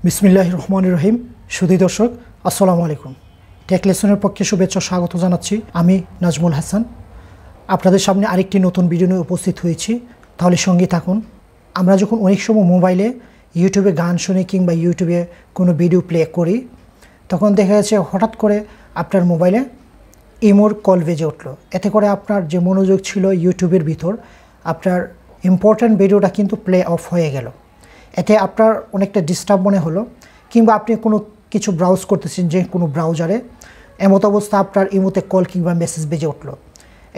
বিসমিল্লাহির রহমানির রহিম। সুধী দর্শক, আসসালামু আলাইকুম। টেক লেসনের পক্ষে শুভেচ্ছা স্বাগত জানাচ্ছি। আমি নাজমুল হাসান আপনাদের সামনে আরেকটি নতুন ভিডিও নিয়ে উপস্থিত হয়েছি। তাহলে সঙ্গে থাকুন। আমরা যখন অনেক সময় মোবাইলে ইউটিউবে গান শুনি কিংবা ইউটিউবে কোনো ভিডিও প্লে করি, তখন দেখা যাচ্ছে হঠাৎ করে আপনার মোবাইলে ইমোর কল বেজে উঠলো। এতে করে আপনার যে মনোযোগ ছিল ইউটিউবের ভিতর, আপনার ইম্পর্ট্যান্ট ভিডিওটা কিন্তু প্লে অফ হয়ে গেল। এতে আপনার অনেকটা ডিস্টার্ব মনে হলো, কিংবা আপনি কোনো কিছু ব্রাউজ করতেছেন যে কোনো ব্রাউজারে, এমত অবস্থা আপনার ইমোতে কল কিংবা মেসেজ বেজে উঠলো।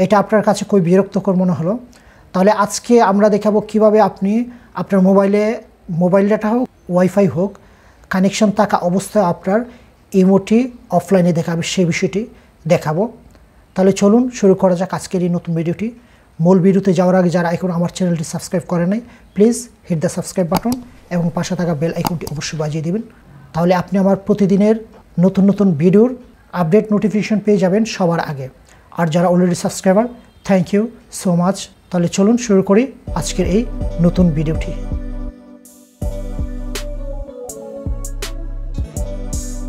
এটা আপনার কাছে খুবই বিরক্তকর মনে হলো। তাহলে আজকে আমরা দেখাবো কিভাবে আপনি আপনার মোবাইল ডাটা হোক, ওয়াইফাই হোক, কানেকশন থাকা অবস্থায় আপনার ইমোটি অফলাইনে দেখাবে, সেই বিষয়টি দেখাবো। তাহলে চলুন শুরু করা যাক আজকের এই নতুন ভিডিওটি। মূল ভিডিওতে যাওয়ার আগে যারা এখন আমার চ্যানেলটি সাবস্ক্রাইব করে নাই, please hit the subscribe button এবং পাশে থাকা বেল আইকনটি অবশ্যই বাজিয়ে দিবেন। তাহলে আপনি আমার প্রতিদিনের নতুন নতুন ভিডিওর আপডেট নোটিফিকেশন পেয়ে যাবেন সবার আগে। আর যারা already subscriber, thank you so much. তাহলে চলুন শুরু করি আজকের এই নতুন ভিডিওটি।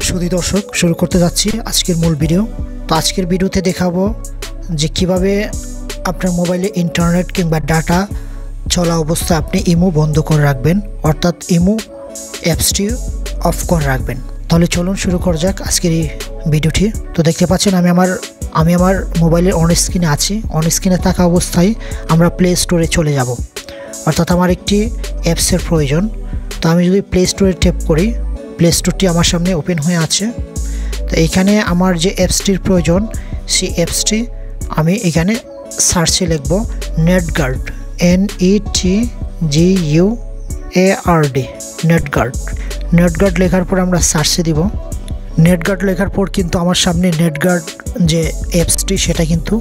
সুধী দর্শক, শুরু করতে যাচ্ছি আজকের মূল ভিডিও। তো আজকের ভিডিওতে দেখাবো যে কিভাবে আপনার মোবাইলে ইন্টারনেট কিংবা ডাটা চলা অবস্থায় আপনি ইমো বন্ধ করে রাখবেন, অর্থাৎ ইমো অ্যাপসটি অফ করে রাখবেন। তাহলে চলুন শুরু করা যাক আজকের এই ভিডিওটি। তো দেখতে পাচ্ছেন আমি আমার মোবাইলের অন স্ক্রিনে আছি। অন স্ক্রিনে থাকা অবস্থায় আমরা প্লে স্টোরে চলে যাব, অর্থাৎ আমার একটি অ্যাপসের প্রয়োজন। তো আমি যদি প্লে স্টোরে ট্যাপ করি, প্লে স্টোরটি আমার সামনে ওপেন হয়ে আছে। তো এখানে আমার যে অ্যাপসটির প্রয়োজন, সেই অ্যাপসটি আমি এখানে সার্চে লিখব নেটগার্ড, NETGUARD, নেটগার্ড লেখার পর আমরা সার্চে দিব। নেটগার্ড লেখার পর কিন্তু আমার সামনে নেটগার্ড যে অ্যাপসটি সেটা কিন্তু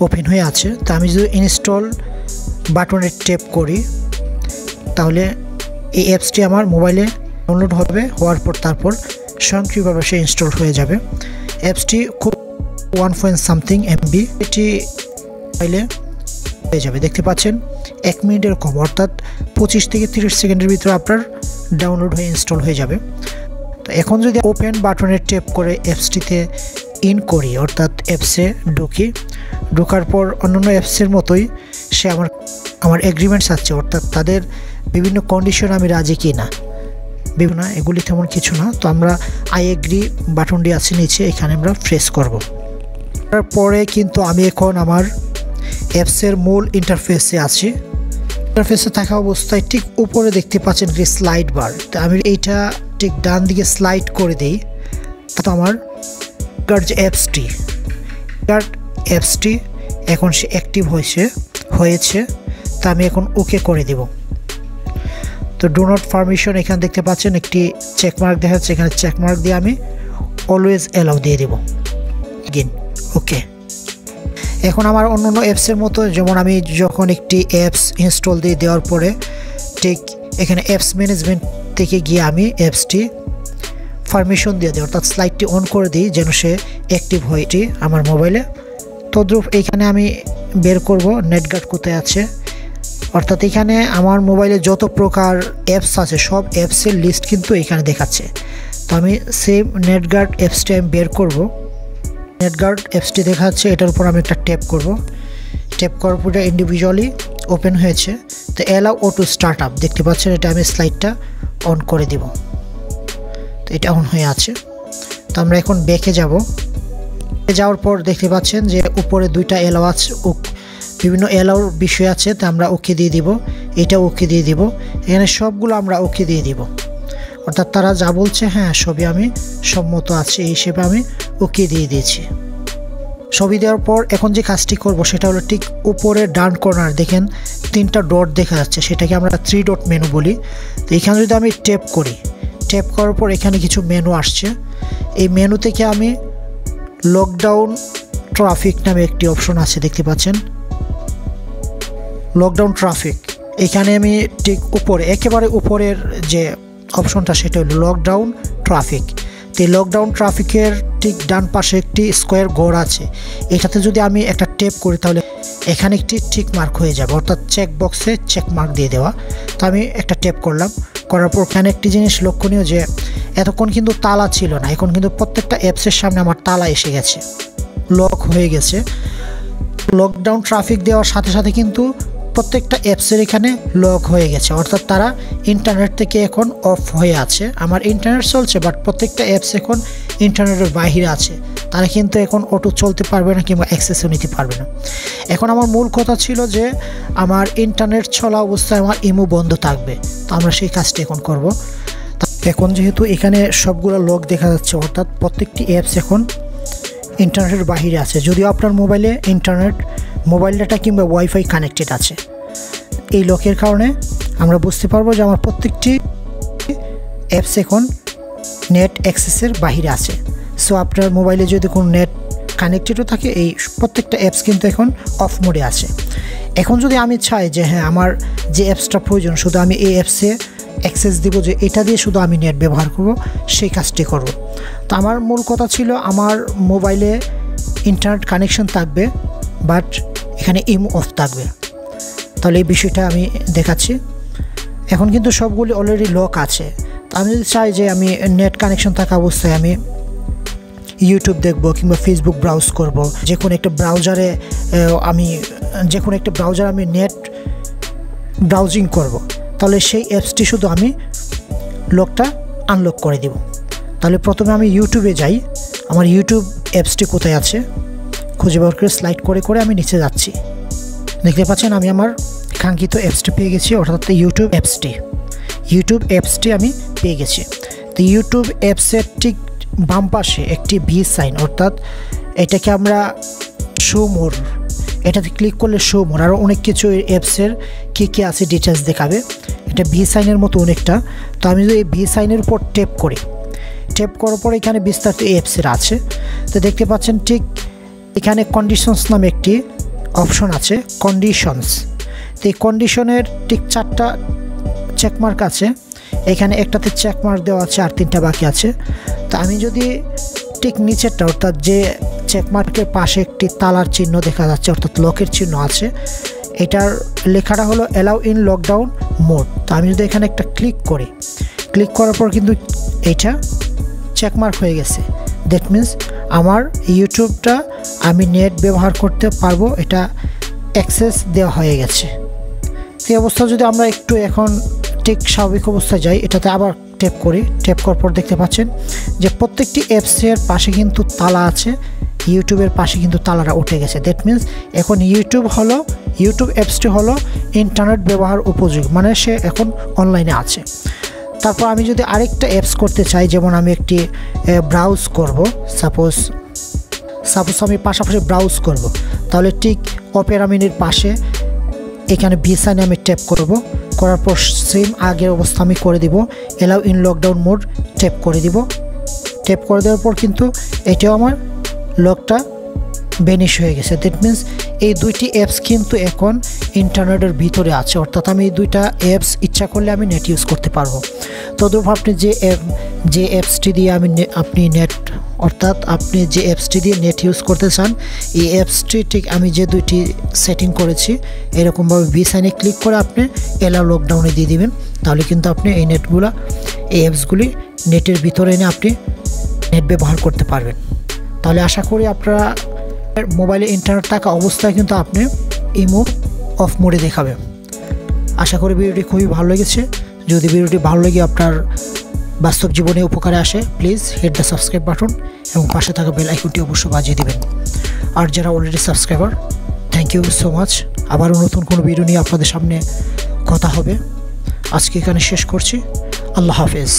ওপেন হয়ে আছে। তো আমি যদি ইনস্টল বাটনে ট্যাপ করি, তাহলে এই অ্যাপসটি আমার মোবাইলে ডাউনলোড হবে। হওয়ার পর তারপর স্বয়ংক্রিয়ভাবে সে ইনস্টল হয়ে যাবে। অ্যাপসটি খুব 1.something MB এটি মোবাইলে হয়ে যাবে। দেখতে পাচ্ছেন 1 মিনিটের কম, অর্থাৎ 25 থেকে 30 সেকেন্ডের ভিতরে আপনার ডাউনলোড হয়ে ইনস্টল হয়ে যাবে। তো এখন যদি ওপেন বাটনে ট্যাপ করে অ্যাপসটিতে ইন করি, অর্থাৎ অ্যাপসে ঢোকার পর অন্যান্য অ্যাপসের মতোই সে আমার এগ্রিমেন্টস আছে, অর্থাৎ তাদের বিভিন্ন কন্ডিশন আমি রাজি কি না, বিভিন্ন এগুলি তেমন কিছু না। তো আমরা আই এগ্রি বাটনটি আছে নিচে, এখানে আমরা প্রেস করব। তারপরে কিন্তু আমি এখন আমার অ্যাপসের মূল ইন্টারফেসে আছি। ইন্টারফেসে থাকা অবস্থায় ঠিক উপরে দেখতে পাচ্ছেন যে স্লাইড বার। তো আমি এইটা ঠিক ডান দিকে স্লাইড করে দিই। তো আমার যে অ্যাপসটি এখন সে অ্যাক্টিভ হয়েছে। তা আমি এখন ওকে করে দেব। তো ডো নট পারমিশন এখানে দেখতে পাচ্ছেন একটি চেকমার্ক দেখা যাচ্ছে, এখানে চেকমার্ক দিয়ে আমি অলওয়েজ অ্যালাউ দিয়ে দেব। ওকে। এখন আমার অন্যান্য অ্যাপসের মতো, যেমন আমি যখন একটি অ্যাপস ইনস্টল দিয়ে দেওয়ার পরে ঠিক এখানে অ্যাপস ম্যানেজমেন্ট থেকে গিয়ে আমি অ্যাপসটি পারমিশন দিয়ে দিই, অর্থাৎ স্লাইডটি অন করে দিই যেন সে অ্যাক্টিভ হয় এটি আমার মোবাইলে। তদ্রূপ এখানে আমি বের করব নেটগার্ড কোথায় আছে, অর্থাৎ এখানে আমার মোবাইলে যত প্রকার অ্যাপস আছে সব অ্যাপসের লিস্ট কিন্তু এখানে দেখাচ্ছে। তো আমি সেম নেটগার্ড অ্যাপসটি আমি বের করব। নেটগার্ড অ্যাপসটি দেখাচ্ছে, এটার উপর আমি একটা ট্যাপ করব। ট্যাপ করার পর ইন্ডিভিজুয়ালি ওপেন হয়েছে। তো অ্যালাউ অটো স্টার্ট আপ দেখতে পাচ্ছেন, এটা আমি স্লাইডটা অন করে দিব। তো এটা অন হয়ে আছে। তো আমরা এখন ব্যাকে যাওয়ার পর দেখতে পাচ্ছেন যে উপরে দুইটা অ্যালাউ আছে, বিভিন্ন অ্যালাউর বিষয় আছে। তো আমরা ওকে দিয়ে দিব, এটা ওকে দিয়ে দিব, এখানে সবগুলো আমরা ওকে দিয়ে দিব, অর্থাৎ তারা যা বলছে হ্যাঁ সবই আমি সম্মত আছি, এই হিসেবে আমি ওকে দিয়ে দিয়েছি। ছবি দেওয়ার পর এখন যে কাজটি করব সেটা হলো ঠিক উপরে ডান কর্নার দেখেন 3টা ডট দেখা যাচ্ছে, সেটাকে আমরা 3 ডট মেনু বলি। তো এখানে যদি আমি ট্যাপ করার পর এখানে কিছু মেনু আসছে। এই মেনু থেকে আমি লকডাউন ট্রাফিক নামে একটি অপশন আছে, দেখতে পাচ্ছেন লকডাউন ট্রাফিক। এখানে আমি ঠিক উপরে একেবারে উপরের যে অপশনটা সেটা হলো লকডাউন ট্রাফিক। তো এই লকডাউন ট্রাফিকের ঠিক ডান পাশে একটি স্কোয়ার ঘর আছে, এটাতে যদি আমি একটা ট্যাপ করি তাহলে এখানে একটি টিক মার্ক হয়ে যাবে, অর্থাৎ চেক বক্সে চেক মার্ক দিয়ে দেওয়া। তো আমি একটা ট্যাপ করলাম, করার পর এখানে একটি জিনিস লক্ষণীয় যে এতক্ষণ কিন্তু তালা ছিল না, এখন কিন্তু প্রত্যেকটা অ্যাপসের সামনে আমার তালা এসে গেছে, লক হয়ে গেছে। লকডাউন ট্রাফিক দেওয়ার সাথে সাথে কিন্তু প্রত্যেকটা অ্যাপসের এখানে লক হয়ে গেছে, অর্থাৎ তারা ইন্টারনেট থেকে এখন অফ হয়ে আছে। আমার ইন্টারনেট চলছে, বাট প্রত্যেকটা অ্যাপস এখন ইন্টারনেটের বাইরে আছে, তারা কিন্তু এখন অটো চলতে পারবে না কিংবা অ্যাক্সেসও নিতে পারবে না। এখন আমার মূল কথা ছিল যে আমার ইন্টারনেট চলা অবস্থায় আমার ইমো বন্ধ থাকবে, তো আমরা সেই কাজটি এখন করব। এখন যেহেতু এখানে সবগুলো লক দেখা যাচ্ছে, অর্থাৎ প্রত্যেকটি অ্যাপস এখন ইন্টারনেটের বাইরে আছে, যদিও আপনার মোবাইলে ইন্টারনেট, মোবাইল ডাটা কিংবা ওয়াইফাই কানেক্টেড আছে। এই লকের কারণে আমরা বুঝতে পারবো যে আমার প্রত্যেকটি অ্যাপস এখন নেট অ্যাক্সেসের বাইরে আছে। সো আপনার মোবাইলে যদি কোনো নেট কানেক্টেডও থাকে, এই প্রত্যেকটা অ্যাপস কিন্তু এখন অফ মোডে আছে। এখন যদি আমি চাই যে হ্যাঁ আমার যে অ্যাপসটা প্রয়োজন শুধু আমি এই অ্যাপসে অ্যাক্সেস দিব, যে এটা দিয়ে শুধু আমি নেট ব্যবহার করব, সেই কাজটি করব। তো আমার মূল কথা ছিল আমার মোবাইলে ইন্টারনেট কানেকশন থাকবে, বাট এখানে ইমো অফ থাকবে। তাহলে এই বিষয়টা আমি দেখাচ্ছি। এখন কিন্তু সবগুলি অলরেডি লক আছে। তো আমি যদি চাই যে আমি নেট কানেকশন থাকা অবস্থায় আমি ইউটিউব দেখব কিংবা ফেসবুক ব্রাউজ করব, যে কোনো একটা ব্রাউজারে আমি নেট ব্রাউজিং করব, তাহলে সেই অ্যাপসটি শুধু আমি লকটা আনলক করে দিব। তাহলে প্রথমে আমি ইউটিউবে যাই, আমার ইউটিউব অ্যাপসটি কোথায় আছে খুঁজে বের করে স্লাইড করে করে আমি নিচে যাচ্ছি। দেখতে পাচ্ছেন আমি আমার কাঙ্ক্ষিত অ্যাপসটি পেয়ে গেছি, অর্থাৎ ইউটিউব অ্যাপসটি আমি পেয়ে গেছি। তো ইউটিউব অ্যাপসের ঠিক বাম পাশে একটি ভি সাইন, অর্থাৎ এটাকে আমরা শো মোর, এটাতে ক্লিক করলে শো মোর, আরও অনেক কিছু অ্যাপসের কী আছে ডিটেলস দেখাবে। এটা ভি সাইনের মতো অনেকটা। তো আমি যদি এই ভি সাইনের উপর ট্যাপ করি, ট্যাপ করার পর এখানে বিস্তারিত অ্যাপসের আছে। তো দেখতে পাচ্ছেন ঠিক এখানে কন্ডিশনস নামে একটি অপশন আছে, কন্ডিশনস। তো এই কন্ডিশনের ঠিক 4টা চেকমার্ক আছে, এখানে একটাতে চেকমার্ক দেওয়া আছে আর 3টা বাকি আছে। তো আমি যদি ঠিক নিচেরটা, অর্থাৎ যে চেকমার্কের পাশে একটি তালার চিহ্ন দেখা যাচ্ছে, অর্থাৎ লকের চিহ্ন আছে, এটার লেখাটা হলো অ্যালাউ ইন লকডাউন মোড। তো আমি যদি এখানে একটা ক্লিক করি, ক্লিক করার পর কিন্তু এটা চেকমার্ক হয়ে গেছে। দ্যাট মিন্স আমার ইউটিউবটা আমি নেট ব্যবহার করতে পারবো, এটা অ্যাক্সেস দেওয়া হয়ে গেছে। এই অবস্থা যদি আমরা একটু এখন ঠিক স্বাভাবিক অবস্থায় যাই, এটাতে আবার ট্যাপ করি, ট্যাপ করার পর দেখতে পাচ্ছেন যে প্রত্যেকটি অ্যাপসের পাশে কিন্তু তালা আছে, ইউটিউবের পাশে কিন্তু তালাটা উঠে গেছে। দ্যাট মিন্স এখন ইউটিউব অ্যাপসটি হলো ইন্টারনেট ব্যবহার উপযোগী, মানে সে এখন অনলাইনে আছে। তারপর আমি যদি আরেকটা অ্যাপস করতে চাই, যেমন আমি একটি ব্রাউজ করব, সাপোজ আমি পাশাপাশি ব্রাউজ করব, তাহলে ঠিক অপেরা মিনির পাশে এখানে ভি সাইনে আমি ট্যাপ করব, করার পর সেম আগের অবস্থা আমি করে দিব, allow in lockdown mode tap করে দিব। ট্যাপ করে দেওয়ার পর কিন্তু এটাও আমার লকটা ভ্যানিশ হয়ে গেছে। দ্যাট মিন্স এই দুইটি অ্যাপস কিন্তু এখন ইন্টারনেটের ভিতরে আছে, অর্থাৎ আমি এই দুইটা অ্যাপস ইচ্ছা করলে আমি নেট ইউজ করতে পারবো। তদ্রূপ আপনি যে অ্যাপসটি দিয়ে আপনি যে অ্যাপসটি দিয়ে নেট ইউজ করতে চান, এই অ্যাপসটি ঠিক আমি যে দুইটি সেটিং করেছি এরকমভাবে ভি সাইনে ক্লিক করে আপনি অ্যালাউ লকডাউনে দিয়ে দিবেন, তাহলে কিন্তু আপনি এই অ্যাপসগুলি নেটের ভিতরে এনে আপনি নেট ব্যবহার করতে পারবেন। তাহলে আশা করি আপনারা মোবাইলে ইন্টারনেট থাকা অবস্থায় কিন্তু আপনি ইমো অফ মোডে দেখাবে। আশা করি ভিডিওটি খুবই ভালো লেগেছে। যদি ভিডিওটি ভালো লেগে আপনার বাস্তব জীবনে উপকারে আসে, please hit the subscribe button এবং পাশে থাকা বেল আইকনটি অবশ্যই বাজিয়ে দেবেন। আর যারা already subscriber, thank you so much. আবারও নতুন কোনো ভিডিও নিয়ে আপনাদের সামনে কথা হবে। আজকে এখানে শেষ করছি। আল্লাহ হাফেজ।